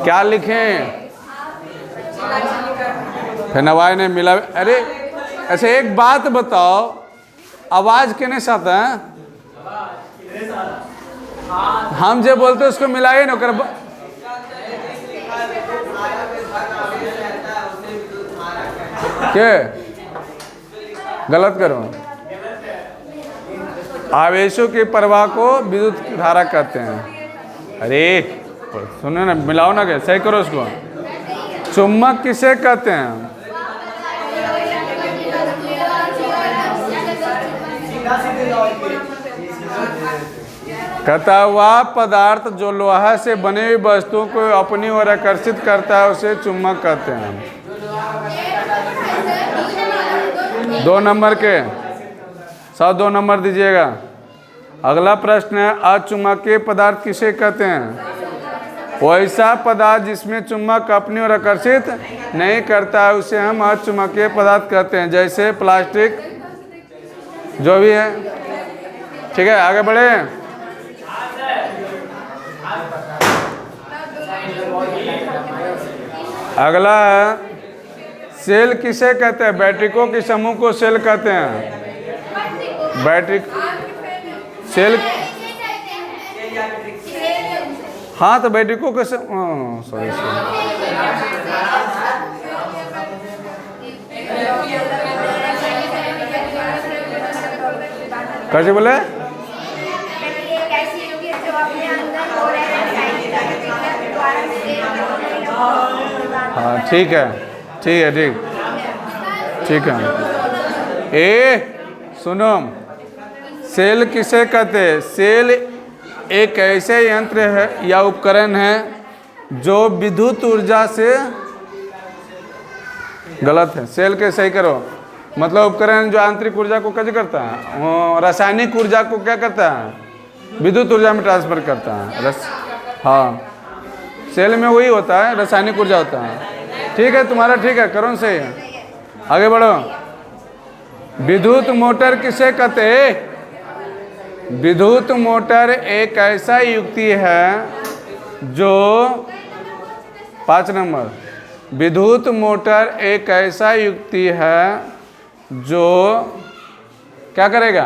क्या लिखें? फिर नवाई ने मिला। अरे ऐसे एक बात बताओ, आवाज किने साथ है? हम जो बोलते उसको मिलाइए ना कर। क्या गलत करो? आवेशों की प्रवाह को विद्युत धारा कहते हैं। अरे सुनो ना, मिलाओ ना, क्या सही करो उसको। चुम्बक किसे कहते हैं? कहता हुआ पदार्थ जो लोहा से बने हुई वस्तुओं को अपनी ओर आकर्षित करता है उसे चुम्बक कहते हैं। 2 नंबर के 102 नंबर दीजिएगा। अगला प्रश्न है, अचुम्बकीय पदार्थ किसे कहते हैं? वैसा पदार्थ जिसमें चुम्बक अपनी ओर आकर्षित नहीं करता है उसे हम अचुम्बकीय पदार्थ कहते हैं, जैसे प्लास्टिक, जो भी है। ठीक है, आगे बढ़े। अगला है, सेल किसे कहते हैं? बैटरिकों के समूह को सेल कहते हैं। बैटरी सेल, हाँ तो बैटरिकों के सॉरी कैसे बोले? हाँ ठीक है, ठीक है, ठीक है। सुनो, सेल किसे कहते हैं? सेल एक ऐसे यंत्र है या उपकरण है जो विद्युत ऊर्जा से, गलत है, सेल के सही करो। मतलब उपकरण जो आंतरिक ऊर्जा को कैसे करता है, वो रासायनिक ऊर्जा को क्या करता है? विद्युत ऊर्जा में ट्रांसफर करता है। हाँ, सेल में वही होता है, रासायनिक ऊर्जा होता है। ठीक है, तुम्हारा ठीक है, करो सही है। आगे बढ़ो। विद्युत मोटर किसे कहते हैं? विद्युत मोटर एक ऐसा युक्ति है जो 5 नंबर, विद्युत मोटर एक ऐसा युक्ति है जो क्या करेगा?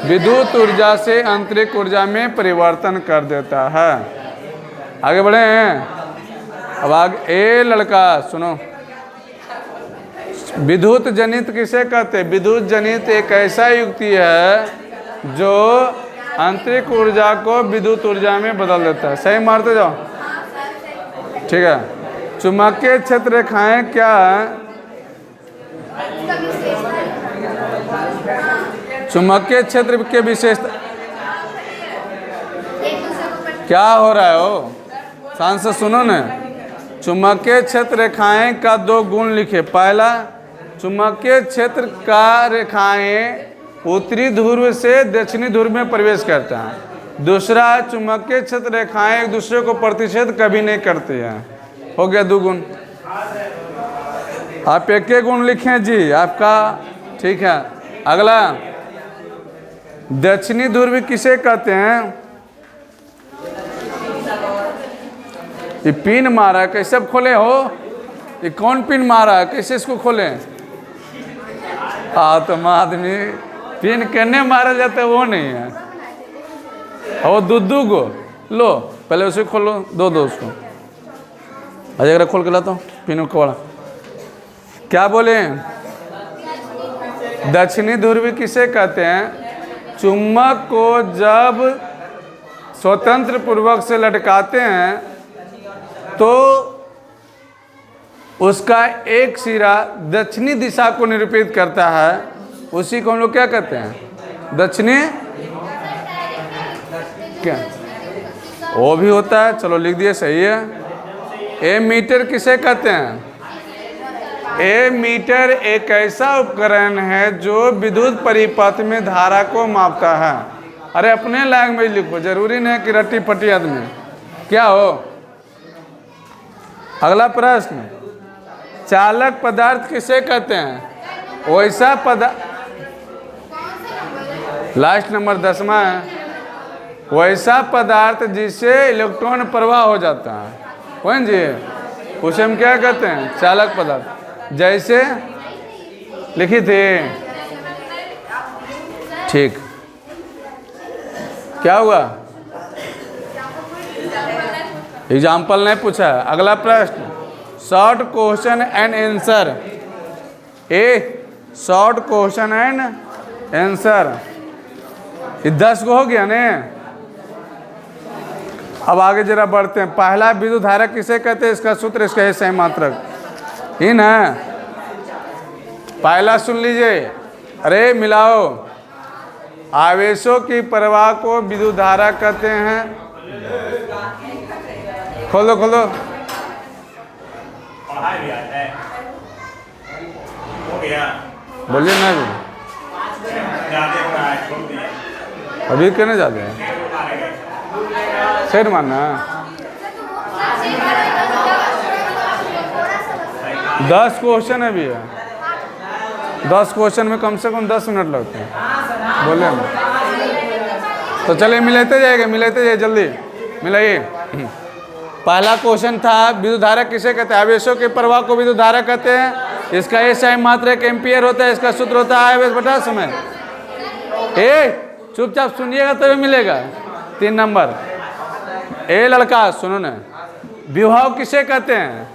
विद्युत ऊर्जा से आंतरिक ऊर्जा में परिवर्तन कर देता है। आगे बढ़े हैं। अब आगे लड़का सुनो, विद्युत जनित किसे कहते हैं? विद्युत जनित एक ऐसा युक्ति है जो आंतरिक ऊर्जा को विद्युत ऊर्जा में बदल देता है। सही मारते जाओ। ठीक है। चुंबकीय क्षेत्र रेखाएं क्या है? चुंबकीय क्षेत्र के विशेषता क्या हो रहा है? हो शांत से सुनो न। चुंबकीय क्षेत्र रेखाएं का 2 गुण लिखे। पहला, चुंबकीय क्षेत्र का रेखाएं उत्तरी ध्रुव से दक्षिणी ध्रुव में प्रवेश करता है। दूसरा, चुंबकीय क्षेत्र रेखाएं एक दूसरे को प्रतिच्छेद कभी नहीं करती हैं। हो गया 2 गुण। आप एक गुण लिखें जी आपका। ठीक है। अगला, दक्षिणी ध्रुव किसे कहते हैं? ये पिन मारा, कैसे खोले हो? ये कौन पिन मारा, कैसे इसको खोले? तुम आदमी पिन कहने मारा जाता है वो नहीं है। और 2 गो लो, पहले उसे खोलो, 2 उसको। अजय खोल के लाता हूँ पिन को बड़ा। क्या बोले? दक्षिणी ध्रुव किसे कहते हैं? चुम्बक को जब स्वतंत्र पूर्वक से लटकाते हैं तो उसका एक सिरा दक्षिणी दिशा को निरूपित करता है। उसी को हम लोग क्या कहते हैं? दक्षिणी। क्या वो भी होता है? चलो लिख दिए, सही है। एमीटर किसे कहते हैं? एमीटर एक ऐसा उपकरण है जो विद्युत परिपथ में धारा को मापता है। अरे अपने लैंग्वेज लिखो, जरूरी नहीं कि रट्टी पट्टी आदमी क्या हो। अगला प्रश्न, चालक पदार्थ किसे कहते हैं? वैसा पदार्थ, लास्ट नंबर 10वां है। वैसा पदार्थ जिससे इलेक्ट्रॉन प्रवाह हो जाता है, कौन जी, उसे हम क्या कहते हैं, चालक पदार्थ। जैसे लिखी थी, ठीक, क्या हुआ, एग्जाम्पल नहीं पूछा। अगला प्रश्न, short question and answer. A short question and answer, 10 को हो गया ने। अब आगे जरा बढ़ते हैं। पहला विद्युत धारा किसे कहते हैं, इसका सूत्र, इसका है सही मात्रक इन है। पहला सुन लीजिए, अरे मिलाओ, आवेशों की प्रवाह को विद्युत धारा कहते हैं। खोलो खोलो, बोलिए ना अभी कहने जाते हैं, सही मानना। 10 क्वेश्चन है भैया, 10 क्वेश्चन में कम से कम 10 मिनट लगते हैं, बोले ना। तो चलिए मिलाते जाइए जल्दी मिलाइए। पहला क्वेश्चन था, विद्युत धारा किसे कहते हैं, आवेशों के प्रवाह को विद्युत धारा कहते हैं। इसका ए साइन मात्रा एक एम्पियर होता है। इसका सूत्र होता है आवेश बटा समय। चुपचाप सुनिएगा तभी मिलेगा। 3 नंबर, ए लड़का सुनो ना, विभव किसे कहते हैं,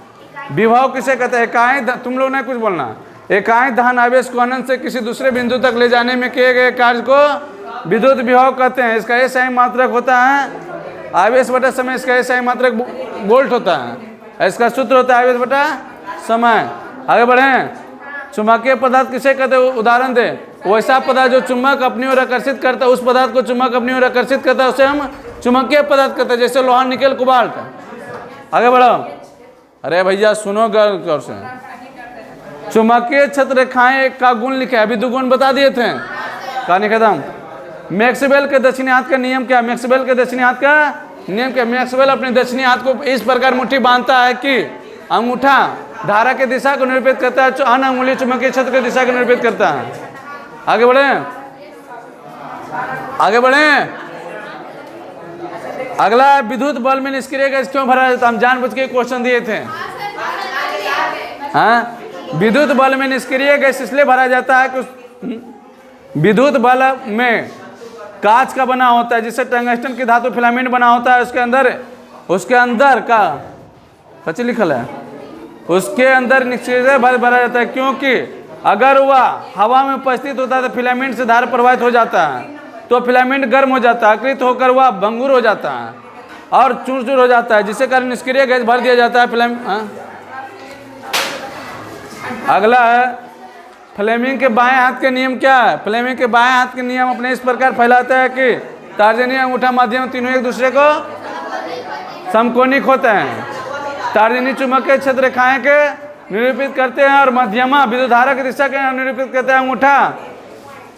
विभव किसे कहते हैं, इकाई, तुम लोग ने कुछ बोलना, इकाई धन आवेश को अनंत से किसी दूसरे बिंदु तक ले जाने में किए गए कार्य को विद्युत विभव कहते हैं। इसका ए साइन मात्रक होता है आवेश बटा समय। इसका ए साइन मात्रक वोल्ट होता है। इसका सूत्र होता है आवेश बटा समय। आगे बढ़ें, चुंबकीय पदार्थ किसे कहते हैं, उदाहरण दे। वैसा पदार्थ जो चुंबक अपनी ओर आकर्षित करता है, उस पदार्थ को चुंबक अपनी ओर आकर्षित करता है, उसे हम चुंबकीय पदार्थ कहते हैं, जैसे लोहा, निकेल, कोबाल्ट। आगे बढ़ो, अरे भैया सुनो गौर से। चुंबकीय क्षेत्र रेखाएं का गुण लिखा है, अभी 2 गुण बता दिए थे, कहानी खत्म। मैक्सवेल के दक्षिणी हाथ का नियम क्या, मैक्सवेल के दक्षिणी हाथ का नियम क्या। मैक्सवेल अपने दक्षिणी हाथ को इस प्रकार मुट्ठी बांधता है कि अंगूठा धारा की दिशा को निरूपित करता है, अन्य अंगुली चुंबकीय क्षेत्र की दिशा को निरूपित करता है। आगे बढ़े, आगे बढ़े। अगला, विद्युत बल में निष्क्रिय गैस क्यों भरा जाता है, हम जानबूझ के क्वेश्चन दिए थे। हाँ, विद्युत बल में निष्क्रिय गैस इसलिए भरा जाता है कि विद्युत बल में कांच का बना होता है, जिससे टंगस्टन की धातु फिलामेंट बना होता है। उसके अंदर का सच लिखल है, उसके अंदर निष्क्रिय बल भरा जाता है, क्योंकि अगर वह हवा में उपस्थित होता है तो फिलामेंट से धारा प्रवाहित हो जाता है, तो फिलामेंट गर्म हो जाता है, आकृत होकर वह भंगुर हो जाता है और चूर चूर हो जाता है, जिससे कारण निष्क्रिय गैस भर दिया जाता है फिलामेंट। अगला है, फ्लेमिंग के बाएं हाथ के नियम क्या है। फ्लेमिंग के बाएं हाथ के नियम अपने इस प्रकार फैलाता है कि तर्जनी, अंगूठा, मध्यम तीनों एक दूसरे को समकोणिक होते हैं। तर्जनी चुंबकीय क्षेत्र रेखाएं के निरूपित करते हैं और मध्यमा विद्युत धारा की दिशा के निरूपित करते हैं।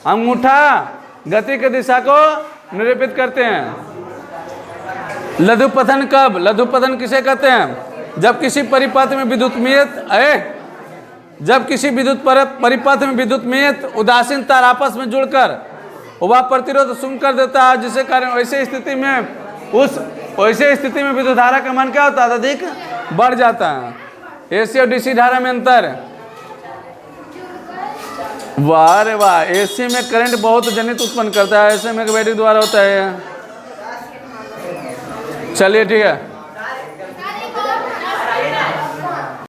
अंगूठा गति की दिशा को निरूपित करते हैं। लघुपथन कब, लघुपथन किसे कहते हैं, जब किसी परिपथ में परिपथ में विद्युतमयत उदासीन तार आपस में जुड़कर वह प्रतिरोध शून्य कर देता है, जिससे कारण वैसे स्थिति में विद्युत धारा का मान क्या होता है, अधिक बढ़ जाता है। एसी और डीसी धारा में अंतर, वाह रे वाह। एसी में करंट बहुत जनित उत्पन्न करता है, ऐसे में बैटरी द्वारा होता है। चलिए ठीक है।